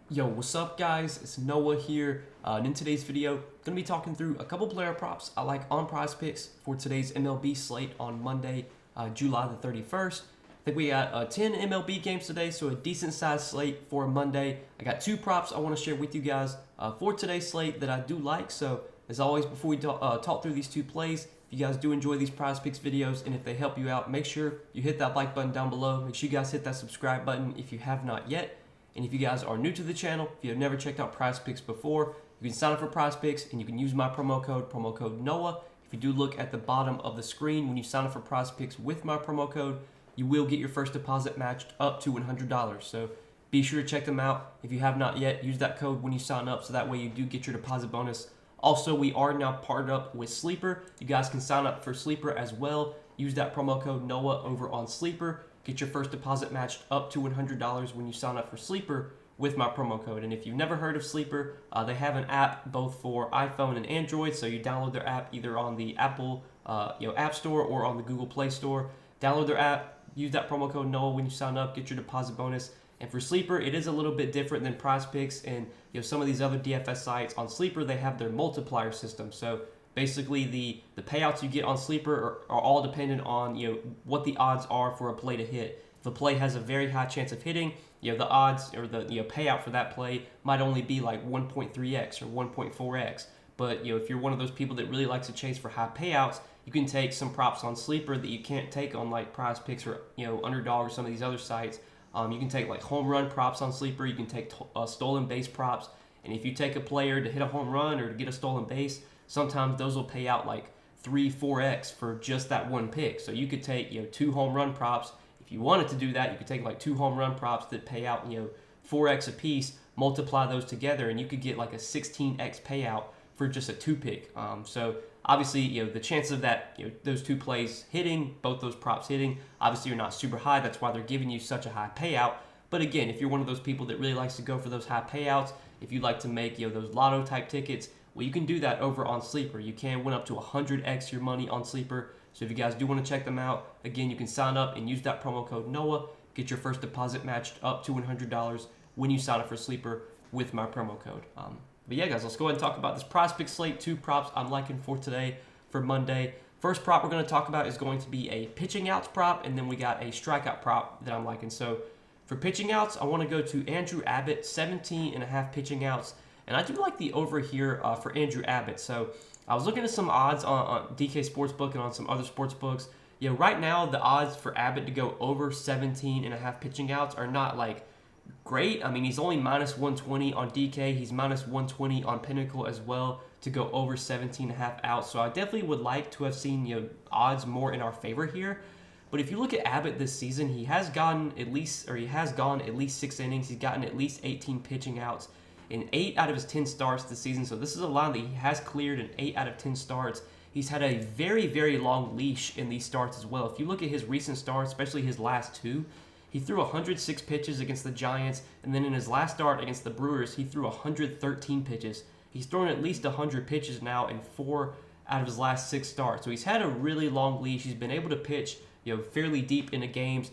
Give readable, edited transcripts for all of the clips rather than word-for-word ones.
Yo, what's up guys? It's Noah here, and in today's video, going to be talking through a couple player props I like on Prizepicks for today's MLB slate on Monday, July the 31st. I think we got 10 MLB games today, so a decent sized slate for Monday. I got two props I want to share with you guys for today's slate that I do like. So as always, before we talk through these two plays, if you guys do enjoy these Prizepicks videos and if they help you out, make sure you hit that like button down below. Make sure you guys hit that subscribe button if you have not yet. And if you guys are new to the channel, if you have never checked out Prizepicks before, you can sign up for Prizepicks and you can use my promo code NOAH. If you do look at the bottom of the screen when you sign up for Prizepicks with my promo code, you will get your first deposit matched up to $100. So be sure to check them out. If you have not yet, use that code when you sign up so that way you do get your deposit bonus. Also, we are now partnered up with Sleeper. You guys can sign up for Sleeper as well. Use that promo code NOAH over on Sleeper. Get your first deposit matched up to $100 when you sign up for Sleeper with my promo code. And if you've never heard of Sleeper, they have an app both for iPhone and Android. So you download their app either on the Apple App Store or on the Google Play Store. Download their app, use that promo code NOAH when you sign up, get your deposit bonus. And for Sleeper, it is a little bit different than Prizepicks and some of these other DFS sites. On Sleeper, they have their multiplier system. So basically, the payouts you get on Sleeper are all dependent on what the odds are for a play to hit. If a play has a very high chance of hitting, the odds or the payout for that play might only be like 1.3x or 1.4x. But if you're one of those people that really likes to chase for high payouts, you can take some props on Sleeper that you can't take on like Prizepicks or Underdog or some of these other sites. You can take like home run props on Sleeper. You can take stolen base props. And if you take a player to hit a home run or to get a stolen base, sometimes those will pay out like 3-4x for just that one pick. So you could take two home run props. If you wanted to do that, you could take like two home run props that pay out 4x a piece, multiply those together, and you could get like a 16x payout for just a two pick. So obviously, the chances of that, those two plays hitting, both those props hitting, obviously are not super high. That's why they're giving you such a high payout. But again, if you're one of those people that really likes to go for those high payouts, if you like to make those lotto type tickets, well, you can do that over on Sleeper. You can win up to 100x your money on Sleeper. So if you guys do want to check them out, again, you can sign up and use that promo code NOAH. Get your first deposit matched up to $100 when you sign up for Sleeper with my promo code. But yeah, guys, let's go ahead and talk about this Prizepicks slate. Two props I'm liking for today for Monday. First prop we're going to talk about is going to be a pitching outs prop, and then we got a strikeout prop that I'm liking. So for pitching outs, I want to go to Andrew Abbott, 17.5 pitching outs. And I do like the over here for Andrew Abbott. So I was looking at some odds on DK Sportsbook and on some other sports books. Right now the odds for Abbott to go over 17.5 pitching outs are not like great. I mean, he's only minus 120 on DK. He's minus 120 on Pinnacle as well to go over 17.5 outs. So I definitely would like to have seen odds more in our favor here. But if you look at Abbott this season, he has gone at least 6 innings. He's gotten at least 18 pitching outs in 8 out of his 10 starts this season. So this is a line that he has cleared in 8 out of 10 starts. He's had a very, very long leash in these starts as well. If you look at his recent starts, especially his last two, he threw 106 pitches against the Giants, and then in his last start against the Brewers, he threw 113 pitches. He's thrown at least 100 pitches now in 4 out of his last 6 starts. So he's had a really long leash. He's been able to pitch fairly deep into games.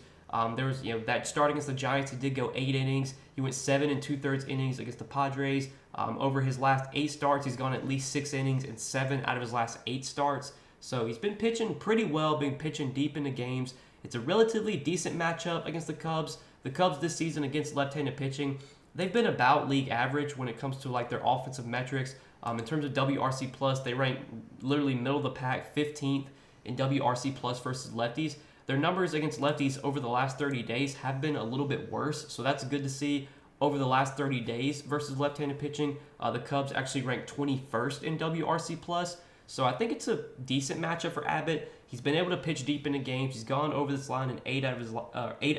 There was that start against the Giants, he did go 8 innings. He went 7 2/3 innings against the Padres. Over his last 8 starts, he's gone at least 6 innings in 7 out of his last 8 starts. So he's been pitching pretty well, been pitching deep into games. It's a relatively decent matchup against the Cubs. The Cubs this season against left-handed pitching, they've been about league average when it comes to like their offensive metrics. In terms of WRC plus, they rank literally middle of the pack, 15th in WRC plus versus lefties. Their numbers against lefties over the last 30 days have been a little bit worse, so that's good to see. Over the last 30 days versus left-handed pitching, the Cubs actually ranked 21st in WRC plus. So I think it's a decent matchup for Abbott. He's been able to pitch deep into games. He's gone over this line in 8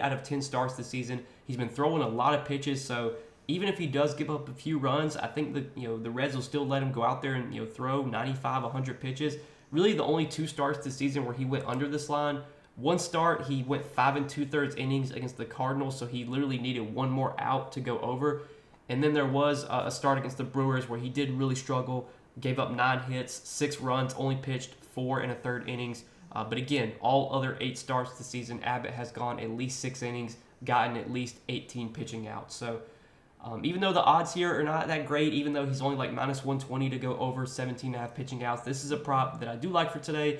out of 10 starts this season. He's been throwing a lot of pitches, so even if he does give up a few runs, I think the Reds will still let him go out there and throw 95, 100 pitches. Really, the only 2 starts this season where he went under this line. One start, he went 5 2/3 innings against the Cardinals, so he literally needed one more out to go over. And then there was a start against the Brewers where he did really struggle, gave up 9 hits, 6 runs, only pitched 4 1/3 innings. But again, all other 8 starts this season, Abbott has gone at least 6 innings, gotten at least 18 pitching outs. So Even though the odds here are not that great, even though he's only like -120 to go over 17.5 pitching outs, this is a prop that I do like for today.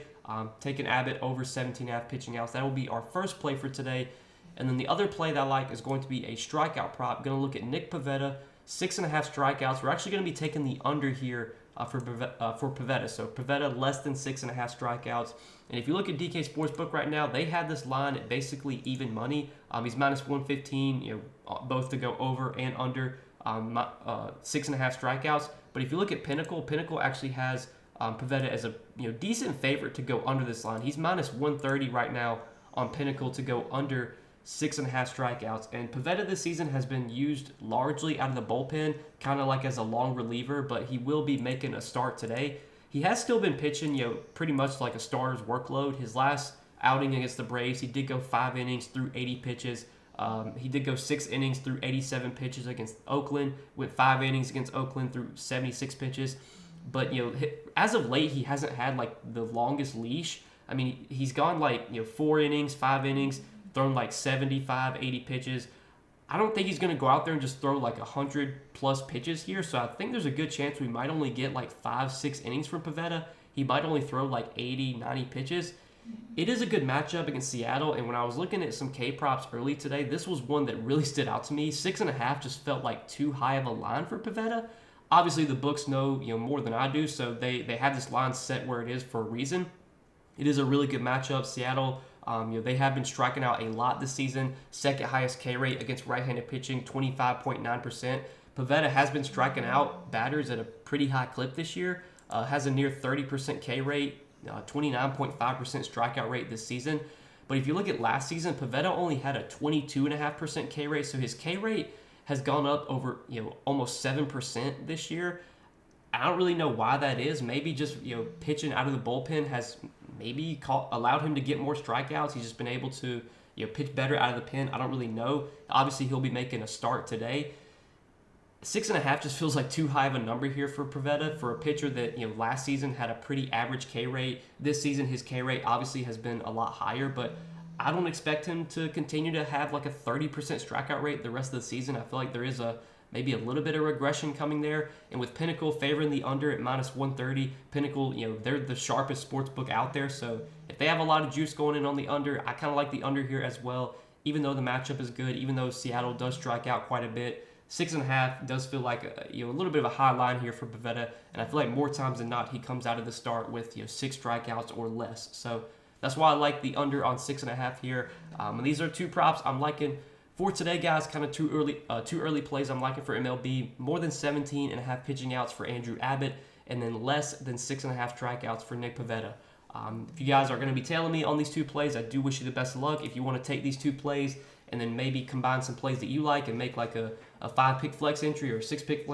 Taking Abbott over 17.5 pitching outs. That will be our first play for today. And then the other play that I like is going to be a strikeout prop. Going to look at Nick Pivetta, 6.5 strikeouts. We're actually going to be taking the under here for Pivetta. So Pivetta less than 6.5 strikeouts. And if you look at DK Sportsbook right now, they had this line at basically even money. He's -115, both to go over and under 6.5 strikeouts. But if you look at Pinnacle actually has Pivetta as a decent favorite to go under this line. He's -130 right now on Pinnacle to go under 6.5 strikeouts. And Pivetta this season has been used largely out of the bullpen, kind of like as a long reliever, but he will be making a start today. He has still been pitching, pretty much like a starter's workload. His last outing against the Braves, he did go 5 innings through 80 pitches. He did go 6 innings through 87 pitches against Oakland, went 5 innings against Oakland through 76 pitches. But, as of late, he hasn't had, like, the longest leash. I mean, he's gone, like, 4 innings, 5 innings, thrown, like, 75, 80 pitches. I don't think he's going to go out there and just throw like 100-plus pitches here. So I think there's a good chance we might only get like 5-6 innings from Pivetta. He might only throw like 80, 90 pitches. It is a good matchup against Seattle. And when I was looking at some K props early today, this was one that really stood out to me. 6.5 just felt like too high of a line for Pivetta. Obviously, the books know more than I do, so they have this line set where it is for a reason. It is a really good matchup. Seattle. They have been striking out a lot this season. Second highest K rate against right-handed pitching, 25.9%. Pivetta has been striking out batters at a pretty high clip this year. Has a near 30% K rate, 29.5% strikeout rate this season. But if you look at last season, Pivetta only had a 22.5% K rate, so his K rate has gone up over almost 7% this year. I don't really know why that is. Maybe just pitching out of the bullpen has maybe allowed him to get more strikeouts. He's just been able to pitch better out of the pen. I don't really know. Obviously, he'll be making a start today. 6.5 just feels like too high of a number here for Pivetta, for a pitcher that last season had a pretty average K rate. This season, his K rate obviously has been a lot higher, but I don't expect him to continue to have like a 30% strikeout rate the rest of the season. I feel like there is maybe a little bit of regression coming there. And with Pinnacle favoring the under at -130, Pinnacle, they're the sharpest sports book out there. So if they have a lot of juice going in on the under, I kind of like the under here as well. Even though the matchup is good, even though Seattle does strike out quite a bit, 6.5 does feel like a little bit of a high line here for Pivetta. And I feel like more times than not, he comes out of the start with 6 strikeouts or less. So that's why I like the under on 6.5 here. And these are 2 props I'm liking. For today, guys, kind of two early plays I'm liking for MLB. More than 17.5 pitching outs for Andrew Abbott, and then less than 6.5 strikeouts for Nick Pivetta. If you guys are going to be tailing me on these 2 plays, I do wish you the best of luck. If you want to take these 2 plays and then maybe combine some plays that you like and make like a 5-pick flex entry or a 6-pick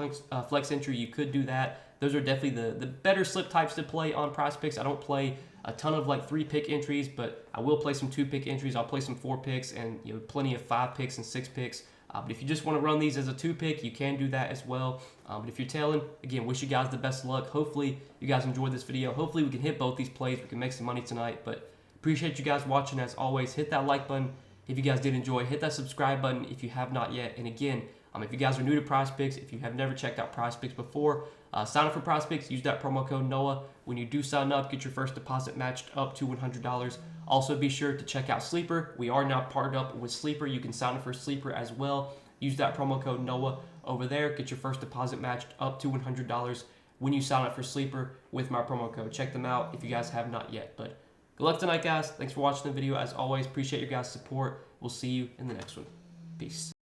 flex entry, you could do that. Those are definitely the better slip types to play on Prizepicks. I don't play a ton of like 3-pick entries, but I will play some 2-pick entries. I'll play some 4 picks and plenty of 5 picks and 6 picks. But if you just want to run these as a 2-pick, you can do that as well. But if you're tailing, again, wish you guys the best of luck. Hopefully you guys enjoyed this video. Hopefully we can hit both these plays. We can make some money tonight. But appreciate you guys watching. As always, hit that like button if you guys did enjoy. Hit that subscribe button if you have not yet. And again, if you guys are new to Prizepicks, if you have never checked out Prizepicks before, sign up for Prizepicks. Use that promo code NOAH. When you do sign up, get your first deposit matched up to $100. Also, be sure to check out Sleeper. We are now partnered up with Sleeper. You can sign up for Sleeper as well. Use that promo code NOAH over there. Get your first deposit matched up to $100 when you sign up for Sleeper with my promo code. Check them out if you guys have not yet. But good luck tonight, guys. Thanks for watching the video. As always, appreciate your guys' support. We'll see you in the next one. Peace.